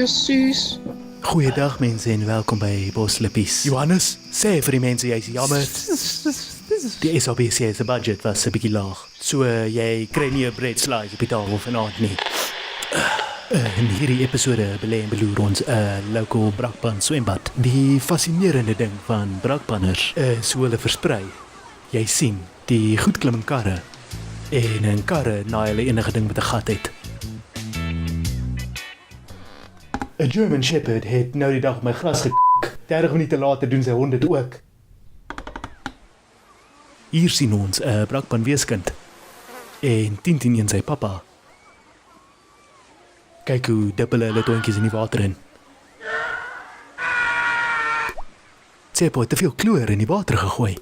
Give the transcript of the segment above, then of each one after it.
Jesus. Goeiedag mense en welkom by Boslippies. Johannes, sê vir die mense jy's jammer. Die SABC se budget was 'n bietjie laag. So jy kry nie 'n bread slice op die tafel vanaand nie. In hierdie episode belê en beloer ons 'n local brakpan swembad. Die fascinerende ding van brakpanners is hoe hulle versprei. Jy sien, die goed klim in karre en in karre naai hulle enige ding met 'n gat het. 'n German Shepherd het nou die dag op my gras gekak. 30 minute later doen sy honde dit ook. Hier sien ons 'n brakpan weeskind en Tintin en sy pappa. Kyk hoe dippel hulle toontjies in die water in. Tsepo het te veel kloor in die water gegooi.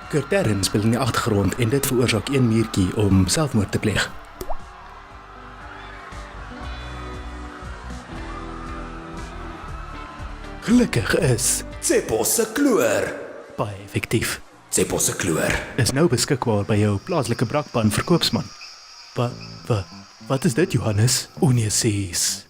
Kurt Darren speel in die agtergrond en dit veroorsaak een muurtjie om selfmoord te pleeg. Gelukkig is Tsepo se kloor. baie effektief. Tsepo se kloor. Is nou beskikbaar by jou plaaslike brakpan verkoopsman. Wat is dit, Johannes? O nee, sies.